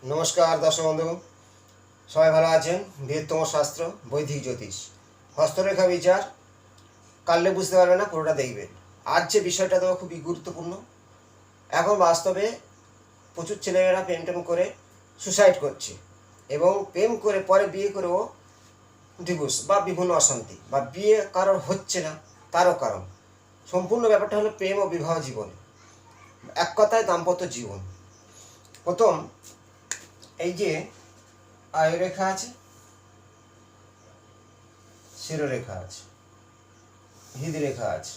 নমস্কার দর্শক বন্ধু, সবাই ভালো আছেন? বৃহত্তম শাস্ত্র বৈদিক জ্যোতিষ হস্তরেখা বিচার কাটলে বুঝতে পারবে না, পুরোটা দেখবেন। আজ যে বিষয়টা তো খুবই গুরুত্বপূর্ণ। এখন বাস্তবে প্রচুর ছেলেমেয়েরা প্রেম টেম করে সুসাইড করছে, এবং প্রেম করে পরে বিয়ে করেও ডিভোর্স বা বিভিন্ন অশান্তি, বা বিয়ে কারোর হচ্ছে না তারও কারণ। সম্পূর্ণ ব্যাপারটা হলো প্রেম ও বিবাহ জীবনে, এক কথায় দাম্পত্য জীবন। প্রথম, এই যে আয়ুরেখা আছে, শিরোরেখা আছে, হৃদরেখা আছে,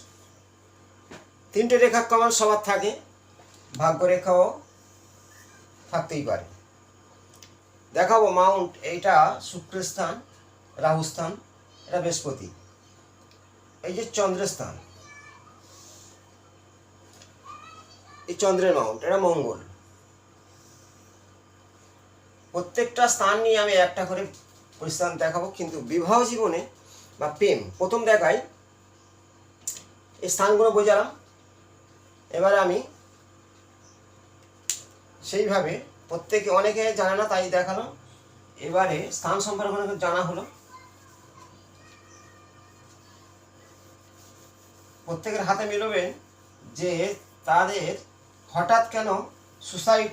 তিনটে রেখা কমন সবার থাকে, ভাগ্যরেখাও থাকতেই পারে। দেখাবো মাউন্ট, এইটা শুক্রস্থান, রাহুস্থান, এটা বৃহস্পতি। এই যে চন্দ্রস্থান, এই চন্দ্রের মাউন্ট, এটা মঙ্গল। প্রত্যেকটা স্থান নিয়ে আমি একটা করে পরিস্থান দেখাবো, কিন্তু বিবাহ জীবনে বা প্রেম প্রথম দেখাই এই স্থানগুলো বোঝালাম। এবারে আমি সেইভাবে প্রত্যেকে, অনেকে জানে না তাই দেখালাম। এবারে স্থান সম্পর্কে অনেক জানা হলো। প্রত্যেকের হাতে মিলবেন যে তাদের হঠাৎ কেন সুসাইড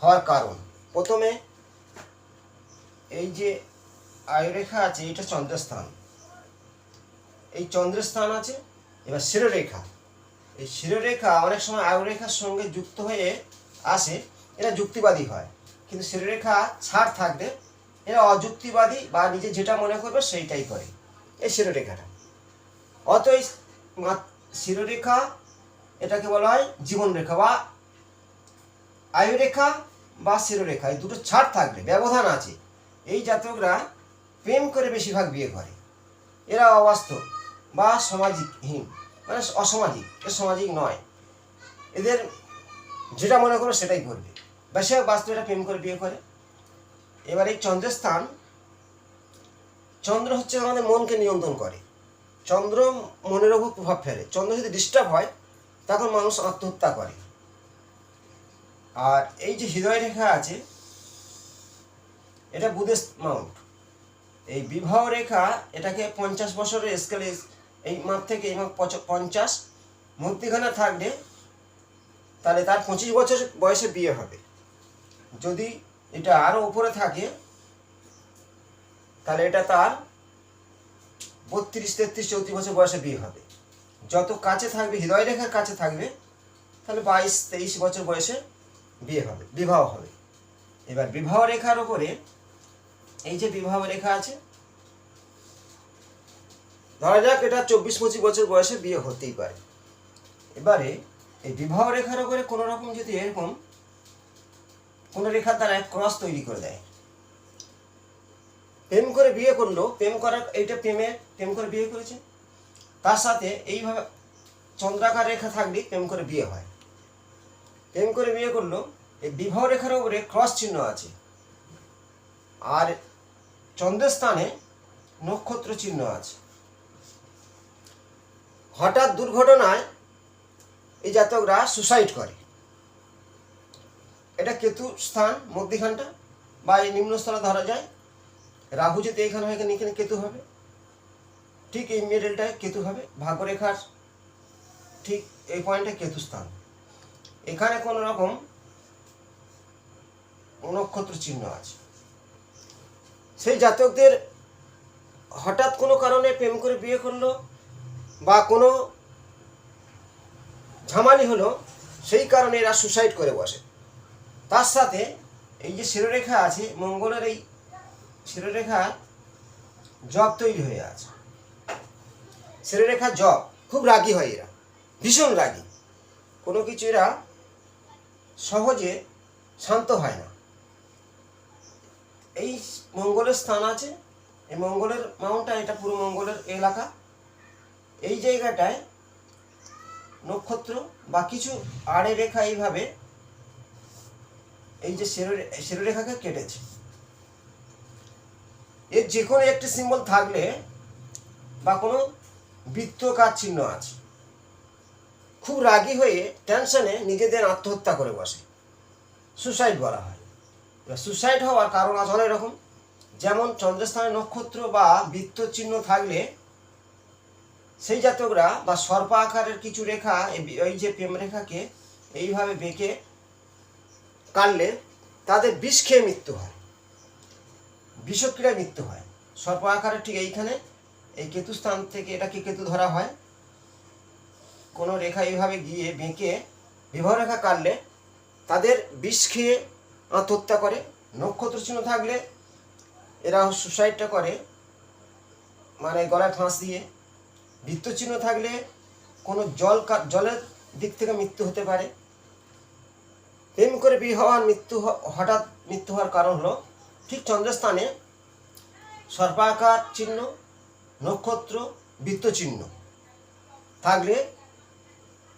হওয়ার কারণ। প্রথমে এই যে আয়ুরেখা আছে, এটা চন্দ্রস্থান, এই চন্দ্রস্থান আছে। এবার শিরোরেখা, এই শিরোরেখা অনেক সময় আয়ুরেখার সঙ্গে যুক্ত হয়ে আসে, এরা যুক্তিবাদী হয়। কিন্তু শিরোরেখা ছাড় থাকলে এরা অযুক্তিবাদী, বা নিজে যেটা মনে করবে সেইটাই করে এই শিরোরেখাটা। অতএব শিরোরেখা এটাকে বলা হয় জীবনরেখা বা আয়ুরেখা বা শিরোরেখা। এই দুটো ছাড় থাকলে, ব্যবধান আছে, এই জাতকরা প্রেম করে বেশিরভাগ বিয়ে করে। এরা অবাস্তব বা সামাজিকহীন, মানে অসামাজিক, এ সামাজিক নয়। এদের যেটা মনে করবে সেটাই করবে, বেশিরভাগ বাস্তব এরা প্রেম করে বিয়ে করে। এবার এই চন্দ্রস্থান, চন্দ্র হচ্ছে আমাদের মনকে নিয়ন্ত্রণ করে। চন্দ্র মনের ওপর প্রভাব ফেলে। চন্দ্র যদি ডিস্টার্ব হয় তখন মানুষ আত্মহত্যা করে। আর এই যে হৃদয় রেখা আছে, এটা বুধের মাউন্ট। এই বিবাহ রেখা, এটাকে 50 বছরের স্কেলে, এই মাপ থেকে এই মাপ 50 মধ্যখানে থাকলে তাহলে তার 25 বছর বয়সে বিয়ে হবে। যদি এটা আরও উপরে থাকে তাহলে এটা তার 32, 33, 34 বছর বয়সে বিয়ে হবে। যত কাছে থাকবে, হৃদয় রেখার কাছে থাকবে, তাহলে 22, 23 বছর বয়সে বিয়ে হবে, বিবাহ হবে। এবার বিবাহ রেখার উপরে এই যে বিবাহ রেখা আছে, ধরা যাক এটা 24-25 বছর বয়সে বিয়ে হতেই পারে। এবারে এই বিবাহ রেখার উপরে কোনো রকম যদি এরকম কোনো রেখার দ্বারা ক্রস তৈরি করে দেয়, প্রেম করে বিয়ে করলো, প্রেম করার এইটা প্রেম করে বিয়ে করেছে, তার সাথে এইভাবে চন্দ্রাকার রেখা থাকলে প্রেম করে বিয়ে হয়। প্রেম করে বিয়ে করলো, এই বিবাহ রেখার উপরে ক্রস চিহ্ন আছে, আর চন্দ্রস্থানে নক্ষত্র চিহ্ন আছে। হঠাৎ দুর্ঘটনায় এই জাতকরা সুসাইড করে। এটা কেতু স্থান, মধ্যখানটা বা এই নিম্নস্থলে ধরা যায়। রাহু যদি এখানে হয়, এখানে কেতু হবে, ঠিক এই মিডলটায় কেতু হবে। ভাগ্যরেখার ঠিক এই পয়েন্টে কেতু স্থান। এখানে কোনো রকম নক্ষত্র চিহ্ন আছে। সেই জাতকদের হঠাৎ কোনো কারণে প্রেম করে বিয়ে করলো বা কোনো ঝামালি হলো, সেই কারণে এরা সুসাইড করে বসে। তার সাথে এই যে শিরোরেখা আছে, মঙ্গলের এই শিরোরেখা জব তৈরি হয়ে আছে। শিরোরেখা জব, খুব রাগী হয় এরা, ভীষণ রাগী। কোনো কিছু এরা সহজে শান্ত হয় না। এই মঙ্গলের স্থান আছে, এই মঙ্গলের মাউন্টটা, এটা পুরো মঙ্গলের এলাকা। এই জায়গাটায় নক্ষত্র বা কিছু আড়ে রেখা এইভাবে এই যে শিরোরেখাকে কেটেছে। এর যে কোনো একটি সিম্বল থাকলে বা কোনো বৃত্তাকার চিহ্ন আছে, খুব রাগী হয়ে টেনশনে নিজেদের আত্মহত্যা করে বসে, সুসাইড বলা হয়। সুসাইড হওয়ার কারণ আছে অনেক রকম, যেমন চন্দ্রস্থানে নক্ষত্র বা বৃত্ত চিহ্ন থাকলে সেই জাতকরা বা সর্প আকারের কিছু রেখা এই যে প্রেম রেখাকে এইভাবে বেঁকে কাটলে তাদের বিষ খেয়ে মৃত্যু হয়, বিষক্রিয়ায় মৃত্যু হয়। সর্প আকারের ঠিক এইখানে এই কেতু স্থান থেকে এটাকে কেতু ধরা হয়। কোনো রেখা এইভাবে গিয়ে বেঁকে বিবাহ রেখা কাটলে তাদের বিষ খেয়ে আত্মহত্যা করে। নক্ষত্র চিহ্ন থাকলে এরা সুসাইডটা করে, মানে গলায় ফাঁস দিয়ে। বৃত্ত চিহ্ন থাকলে কোনো জলের দিক থেকে মৃত্যু হতে পারে। প্রেম করে বিয়ে হওয়ার হঠাৎ মৃত্যু হওয়ার কারণ হলো ঠিক চন্দ্রস্থানে সর্পাকার চিহ্ন, নক্ষত্র, বৃত্ত চিহ্ন থাকলে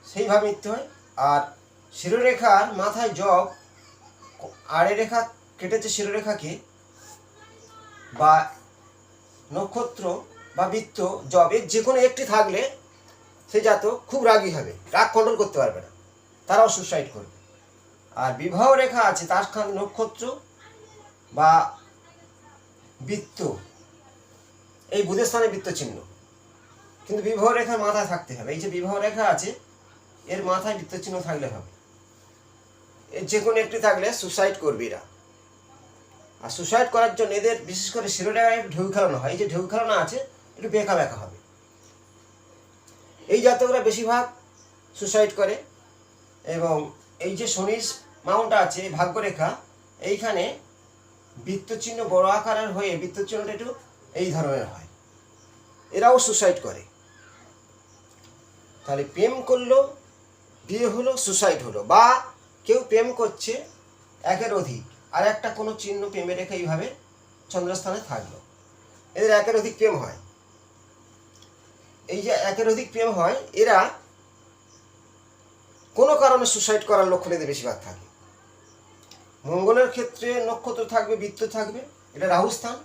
সেইভাবে মৃত্যু হয়। আর শিরোরেখার মাথায় জব আড়ে রেখা কেটেছে শিরোরেখাকে, বা নক্ষত্র বা বৃত্ত জবের যে কোনো একটি থাকলে সে জাতক খুব রাগী হবে, রাগ কন্ট্রোল করতে পারবে না, তারাও সুসাইড করবে। আর বিবাহ রেখা আছে তার স্থানে নক্ষত্র বা বৃত্ত, এই বুধের স্থানে বৃত্ত চিহ্ন, কিন্তু বিবাহ রেখার মাথায় থাকতে হবে। এই যে বিবাহ রেখা আছে এর মাথায় বৃত্ত চিহ্ন থাকলে হবে, এর যে কোনো একটি থাকলে সুসাইড করবে এরা। আর সুসাইড করার জন্য এদের বিশেষ করে শিরোরেখায় একটু ঢেউ খেলানো হয়। এই যে ঢেউ খেলানো আছে একটু বেঁকা বেঁকা হবে, এই জাতকরা বেশিরভাগ সুসাইড করে। এবং এই যে শনির মাউন্ট আছে ভাগ্যরেখা, এইখানে বৃত্তচিহ্ন বড় আকারের হয়ে বৃত্তচিহ্নটা একটু এই ধরনের হয়, এরাও সুসাইড করে। তাহলে প্রেম করলো, বিয়ে হলো, সুসাইড হলো, বা কেউ প্রেম করছে একের অধিক, আর একটা কোনো চিহ্ন প্রেমে রেখে এইভাবে চন্দ্রস্থানে থাকলো, এদের একের অধিক প্রেম হয়। এই যে একের অধিক প্রেম হয়, এরা কোনো কারণে সুসাইড করার লক্ষণ এদের বেশিরভাগ থাকে। মঙ্গলের ক্ষেত্রে নক্ষত্র থাকবে, বৃত্ত থাকবে, এটা রাহু স্থান।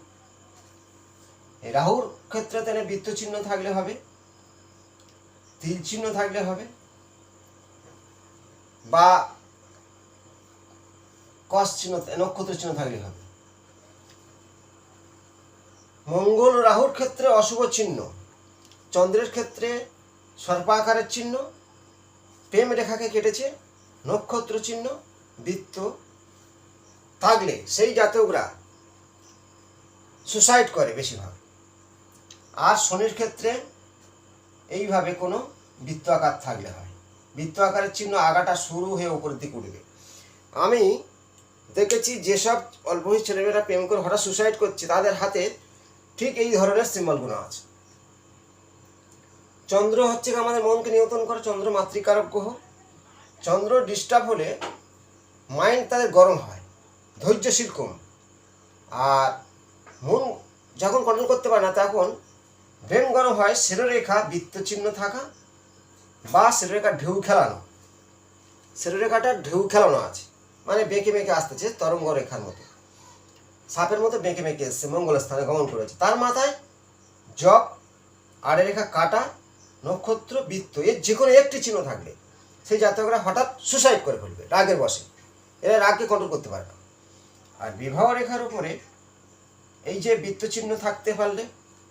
এই রাহুর ক্ষেত্রে তেনে বৃত্ত চিহ্ন থাকলে হবে, তিল চিহ্ন থাকলে হবে, বা কস চিহ্ন নক্ষত্র চিহ্ন থাকলে হবে। মঙ্গল রাহুর ক্ষেত্রে অশুভ চিহ্ন, চন্দ্রের ক্ষেত্রে সর্পাকারের চিহ্ন, প্রেম রেখাকে কেটেছে, নক্ষত্র চিহ্ন, বৃত্ত থাকলে সেই জাতকরা সুসাইড করে বেশিরভাগ। আর শনির ক্ষেত্রে এইভাবে কোনো বৃত্ত আকার থাকলে হয়, বৃত্ত আকারের চিহ্ন আগাটা শুরু হয়ে উপরের দিকে উঠবে। আমি দেখেছি যেসব অল্প বয়সী ছেলেমেয়েরা প্রেম করে হঠাৎ সুসাইড করছে তাদের হাতে ঠিক এই ধরনের সিম্বলগুলো আছে। চন্দ্র হচ্ছে আমাদের মনকে নিয়ন্ত্রণ করে, চন্দ্র মাতৃকারক গ্রহ। চন্দ্র ডিস্টার্ব হলে মাইন্ড তাদের গরম হয়, ধৈর্যশীল কম। আর মন যখন কন্ট্রোল করতে পারে না তখন ব্রেন গরম হয়। শিরোরেখা বৃত্ত চিহ্ন থাকা বা শিরোরেখা ঢেউ খেলানো, শিরোরেখাটা ঢেউ খেলানো আছে, মানে বেঁকে বেঁকে আসতেছে তরঙ্গ রেখার মতো, সাপের মতো বেঁকে বেঁকে এসছে, মঙ্গল স্থানে গমন করেছে। তার মাথায় জব আড়ে রেখা কাটা, নক্ষত্র, বৃত্ত, এর যে কোনো একটি চিহ্ন থাকলে সেই জাতকরা হঠাৎ সুসাইড করে ফেলবে রাগের বশে, এরা রাগকে কন্ট্রোল করতে পারে না। আর বিবাহ রেখার উপরে এই যে বৃত্ত চিহ্ন থাকতে পারলে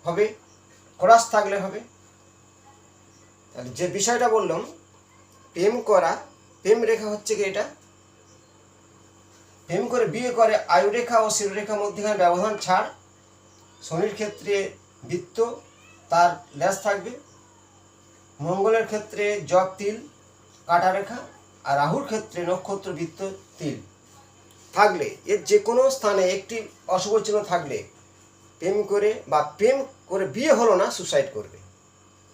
হবে, ক্রস থাকলে হবে। তাহলে যে বিষয়টা বললাম প্রেম করা, প্রেম রেখা হচ্ছে কি এটা, প্রেম করে বিয়ে করে আয়ুরেখা ও শিরোরেখার মধ্যেখানে ব্যবধান ছাড়। শনির ক্ষেত্রে বৃত্ত তার ল্যাস থাকবে, মঙ্গলের ক্ষেত্রে জব তিল কাটা রেখা, আর রাহুর ক্ষেত্রে নক্ষত্র বৃত্ত তিল থাকলে এর যে কোনো স্থানে একটি অশুভ চিহ্ন থাকলে প্রেম করে বা প্রেম করে বিয়ে হলো না, সুসাইড করবে।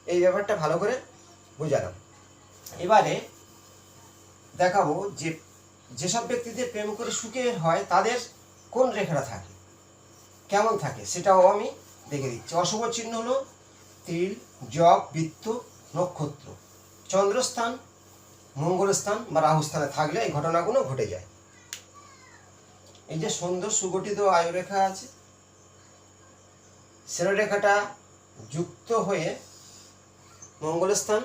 এই ব্যাপারটা ভালো করে বুঝালাম। এবারে দেখাবো যে যেসব ব্যক্তিদের প্রেম করে সুখে হয় তাদের কোন রেখাটা থাকে, কেমন থাকে, সেটাও আমি দেখে দিচ্ছি। অশুভ চিহ্ন হলো তিল, জব, বৃত্ত, নক্ষত্র, চন্দ্রস্থান, মঙ্গল স্থান বা রাহু স্থানে থাকলে এই ঘটনাগুলো ঘটে যায়। এই যে সুন্দর সুগঠিত আয়ুরেখা আছে, শিরোরেখাটা যুক্ত হয়ে মঙ্গল স্থান,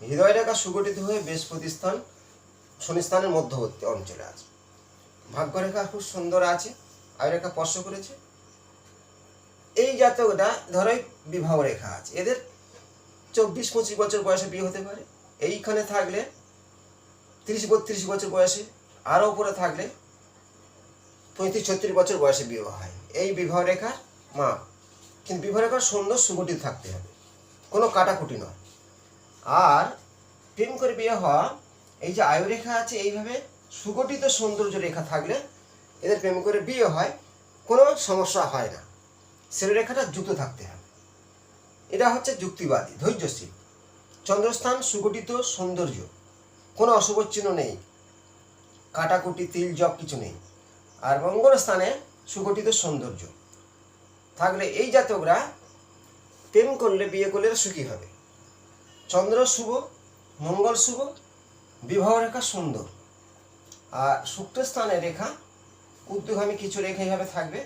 হৃদয় রেখা সুগঠিত হয়ে বৃহস্পতি স্থান, শনি স্থানের মধ্যবর্তী অঞ্চলে আছে। ভাগ্যরেখা খুব সুন্দর আছে, আয়ুরেখা স্পর্শ করেছে। এই জাতকটা ধরো বিবাহ রেখা আছে, এদের 24-25 বছর বয়সে বিয়ে হতে পারে। এইখানে থাকলে 30-32 বছর বয়সে, আরও উপরে থাকলে 35-36 বছর বয়সে বিবাহ হয়। এই বিবাহ রেখার মা, কিন্তু বিবাহ রেখার সুন্দর সুগঠিত থাকতে হবে, কোনো কাটাকুটি নয়। আর প্রেম করে বিয়ে হওয়া, এই যে আয়ুরেখা আছে এইভাবে সুগঠিত সৌন্দর্য রেখা থাকলে এদের প্রেম করে বিয়ে হয়, কোনো সমস্যা হয় না। রেখাটা যুক্ত থাকতে হবে। এটা হচ্ছে যুক্তিবাদী, ধৈর্যশীল। চন্দ্রস্থান সুগঠিত সৌন্দর্য, কোনো অশুভ চিহ্ন নেই, কাটাকুটি তিল জপ কিছু নেই। আর মঙ্গল স্থানে সুগঠিত সৌন্দর্য থাকলে এই জাতকরা প্রেম করলে বিয়ে করলে সুখী হবে। চন্দ্র শুভ, মঙ্গল শুভ, বিবাহ রেখা সুন্দর। আর শুক্রস্থানের রেখা ঊর্ধ্বগামী কিছু রেখা এইভাবে থাকবে,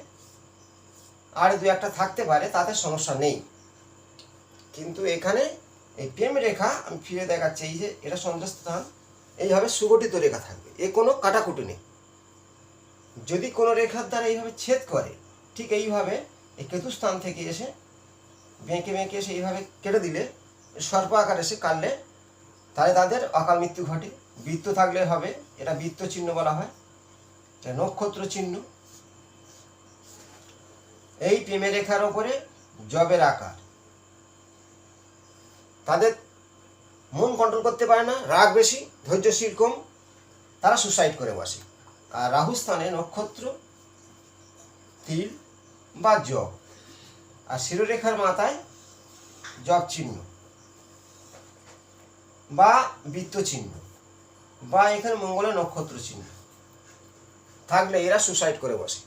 আর দু একটা থাকতে পারে, তাতে সমস্যা নেই। কিন্তু এখানে এই প্রেম রেখা আমি ফিরে দেখাচ্ছি, এই যে এটা চন্দ্রস্থান, এইভাবে সুগঠিত রেখা থাকবে, এ কোনো কাটাকুটি নেই। যদি কোনো রেখার দ্বারা এইভাবে ছেদ করে, ঠিক এইভাবে এই কেতুস্থান থেকে এসে বেঁকে বেঁকে এসে এইভাবে কেটে দিলে, সর্প আকার এসে কাটলে, তাহলে তাদের অকাল মৃত্যু ঘটে। বৃত্ত থাকলে হবে, এটা বৃত্ত চিহ্ন বলা হয়, এটা নক্ষত্র চিহ্ন। এই প্রেমের রেখার ওপরে জবের আকার, তাদের মন কন্ট্রোল করতে পারে না, রাগ বেশি, ধৈর্যশীল কম, তারা সুসাইড করে বসে। আর রাহু স্থানে নক্ষত্র, তিল বা জব, আর শিরোরেখার মাথায় জব চিহ্ন বা বৃত্ত চিহ্ন, বা এখানে মঙ্গলের নক্ষত্র চিহ্ন থাকলে এরা সুসাইড করে বসে।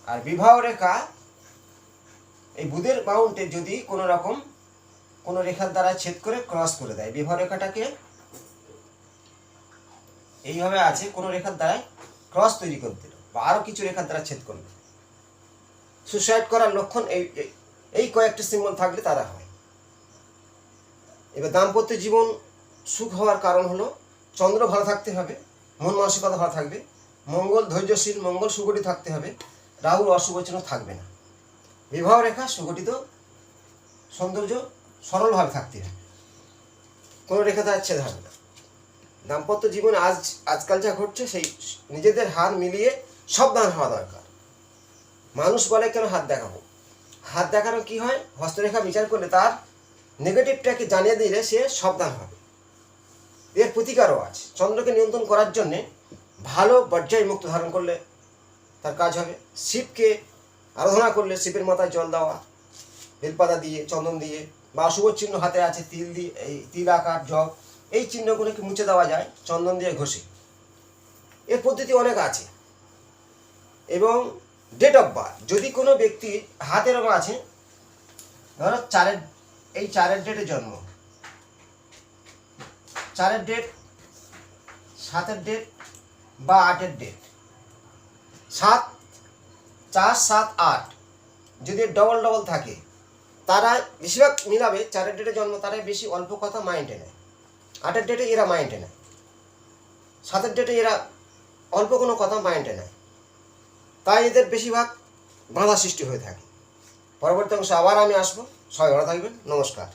আর বিবাহ রেখা এই বুধের মাউন্টে যদি কোনো রকম কোনো রেখার দ্বারা ছেদ করে ক্রস করে দেয়, বিবাহ রেখাটাকে এইভাবে আছে, কোনো রেখার দ্বারা ক্রস তৈরি করে দিল বা আরও কিছু রেখার দ্বারা ছেদ করলো, সুসাইড করার লক্ষণ এই কয়েকটি সিম্বল থাকলে তারা হয়। এবার দাম্পত্য জীবন সুখ হওয়ার কারণ হলো চন্দ্র ভালো থাকতে হবে, মন মানসিকতা ভালো থাকবে, মঙ্গল ধৈর্যশীল, মঙ্গল সুগঠিত থাকতে হবে, রাহুর অশুভ চিহ্ন থাকবে না, বিবাহ রেখা সুগঠিত সৌন্দর্য সরলভাবে থাকতে হবে, কোনো রেখা দ্বারা ছেদ হবে না। দাম্পত্য জীবনে আজকাল যা ঘটছে, সেই নিজেদের হাত মিলিয়ে সাবধান হওয়া দরকার। মানুষ বলে কেন হাত দেখাবো, হাত দেখানো কি হয়, হস্তরেখা বিচার করলে তার নেগেটিভটাকে জানিয়ে দিলে সে সাবধান হবে। এর প্রতিকারও আছে। চন্দ্রকে নিয়ন্ত্রণ করার জন্যে ভালো পর্যায় মুক্ত ধারণ করলে তার কাজ হবে। শিবকে আরাধনা করলে শিবের মাথায় জল দেওয়া, বেলপাতা দিয়ে, চন্দন দিয়ে, বা অশুভ চিহ্ন হাতে আছে তিল দিয়ে, এই তিল আকার জব, এই চিহ্নগুলোকে মুছে দেওয়া যায় চন্দন দিয়ে ঘষে। এর পদ্ধতি অনেক আছে। এবং ডেট অফ বার্থ, যদি কোনো ব্যক্তির হাতের আছে, ধরো এই 4-এর ডেটে জন্ম, 4-এর ডেট, 7-এর ডেট বা 8-এর ডেট, 7, 4, 7, 8 যদি ডবল ডবল থাকে, তারা বেশিরভাগ মিলাবে 4-এর ডেটে জন্ম, তারাই বেশি অল্প কথা মাইন্ডে নেয়। 8-এর ডেটে এরা মাইন্ডে নেয়, 7-এর ডেটে এরা অল্প কোনো কথা মাইন্ডে নেয়, তাই এদের বেশিরভাগ বাধা সৃষ্টি হয়ে থাকে। পরবর্তী অংশে আবার আমি আসবো, সবাই ভালো থাকবেন, নমস্কার।